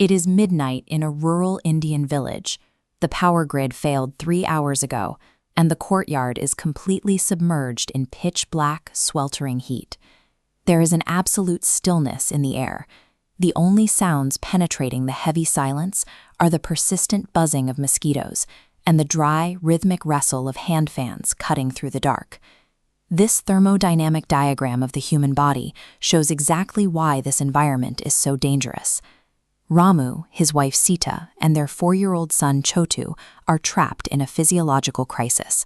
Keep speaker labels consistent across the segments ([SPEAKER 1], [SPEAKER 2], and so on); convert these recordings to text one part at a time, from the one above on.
[SPEAKER 1] It is midnight in a rural Indian village. The power grid failed 3 hours ago, and the courtyard is completely submerged in pitch-black, sweltering heat. There is an absolute stillness in the air. The only sounds penetrating the heavy silence are the persistent buzzing of mosquitoes and the dry, rhythmic rustle of hand fans cutting through the dark. This thermodynamic diagram of the human body shows exactly why this environment is so dangerous. Ramu, his wife Sita, and their 4-year-old son Chotu are trapped in a physiological crisis.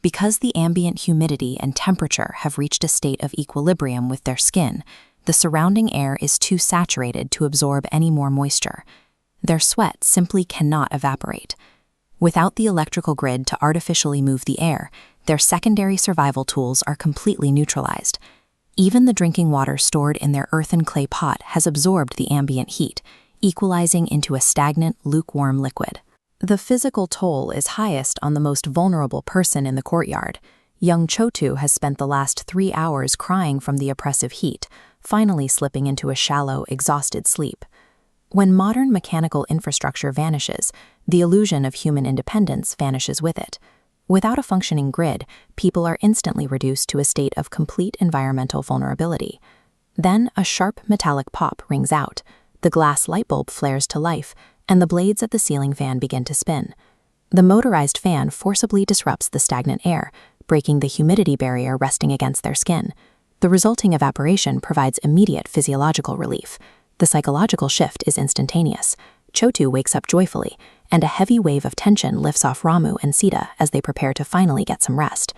[SPEAKER 1] Because the ambient humidity and temperature have reached a state of equilibrium with their skin, the surrounding air is too saturated to absorb any more moisture. Their sweat simply cannot evaporate. Without the electrical grid to artificially move the air, their secondary survival tools are completely neutralized. Even the drinking water stored in their earthen clay pot has absorbed the ambient heat, equalizing into a stagnant, lukewarm liquid. The physical toll is highest on the most vulnerable person in the courtyard. Young Chotu has spent the last 3 hours crying from the oppressive heat, finally slipping into a shallow, exhausted sleep. When modern mechanical infrastructure vanishes, the illusion of human independence vanishes with it. Without a functioning grid, people are instantly reduced to a state of complete environmental vulnerability. Then a sharp metallic pop rings out. The glass light bulb flares to life, and the blades at the ceiling fan begin to spin. The motorized fan forcibly disrupts the stagnant air, breaking the humidity barrier resting against their skin. The resulting evaporation provides immediate physiological relief. The psychological shift is instantaneous. Chotu wakes up joyfully, and a heavy wave of tension lifts off Ramu and Sita as they prepare to finally get some rest.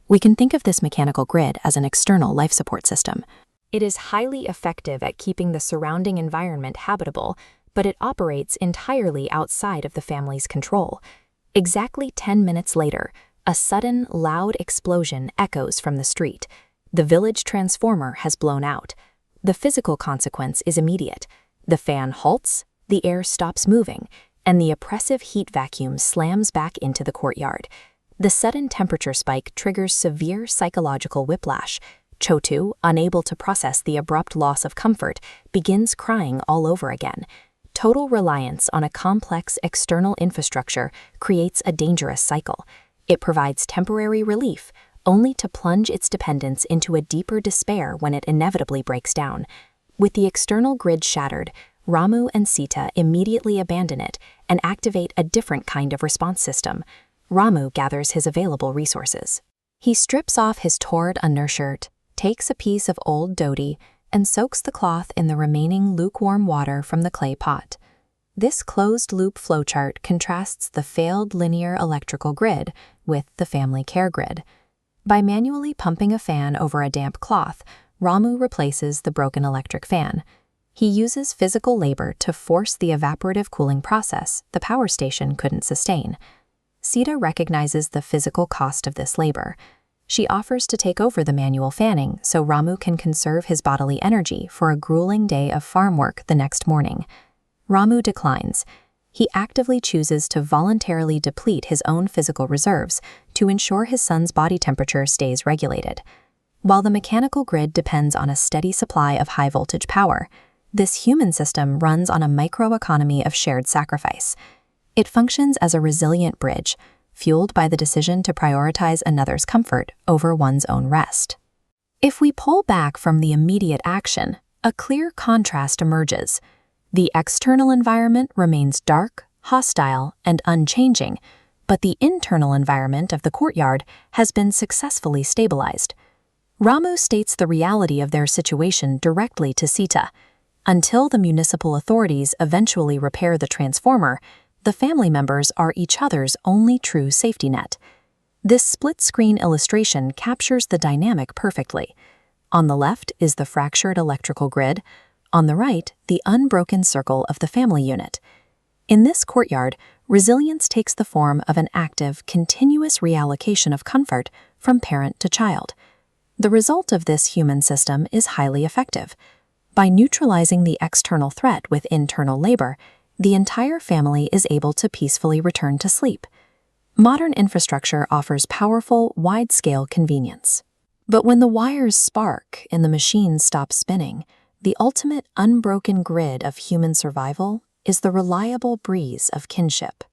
[SPEAKER 1] We can think of this mechanical grid as an external life support system. It is highly effective at keeping the surrounding environment habitable, but it operates entirely outside of the family's control. Exactly 10 minutes later, a sudden, loud explosion echoes from the street. The village transformer has blown out. The physical consequence is immediate. The fan halts, the air stops moving, and the oppressive heat vacuum slams back into the courtyard. The sudden temperature spike triggers severe psychological whiplash. Chotu, unable to process the abrupt loss of comfort, begins crying all over again. Total reliance on a complex external infrastructure creates a dangerous cycle. It provides temporary relief, only to plunge its dependence into a deeper despair when it inevitably breaks down. With the external grid shattered, Ramu and Sita immediately abandon it and activate a different kind of response system. Ramu gathers his available resources. He strips off his torn undershirt, takes a piece of old dhoti, and soaks the cloth in the remaining lukewarm water from the clay pot. This closed-loop flowchart contrasts the failed linear electrical grid with the family care grid. By manually pumping a fan over a damp cloth, Ramu replaces the broken electric fan. He uses physical labor to force the evaporative cooling process the power station couldn't sustain. Sita recognizes the physical cost of this labor. She offers to take over the manual fanning so Ramu can conserve his bodily energy for a grueling day of farm work the next morning. Ramu declines. He actively chooses to voluntarily deplete his own physical reserves to ensure his son's body temperature stays regulated. While the mechanical grid depends on a steady supply of high-voltage power, this human system runs on a microeconomy of shared sacrifice. It functions as a resilient bridge, fueled by the decision to prioritize another's comfort over one's own rest. If we pull back from the immediate action, a clear contrast emerges. The external environment remains dark, hostile, and unchanging, but the internal environment of the courtyard has been successfully stabilized. Ramu states the reality of their situation directly to Sita. Until the municipal authorities eventually repair the transformer, the family members are each other's only true safety net. This split-screen illustration captures the dynamic perfectly. On the left is the fractured electrical grid, on the right, the unbroken circle of the family unit. In this courtyard, resilience takes the form of an active, continuous reallocation of comfort from parent to child. The result of this human system is highly effective. By neutralizing the external threat with internal labor, the entire family is able to peacefully return to sleep. Modern infrastructure offers powerful, wide-scale convenience. But when the wires spark and the machines stop spinning, the ultimate unbroken grid of human survival is the reliable breeze of Kinship.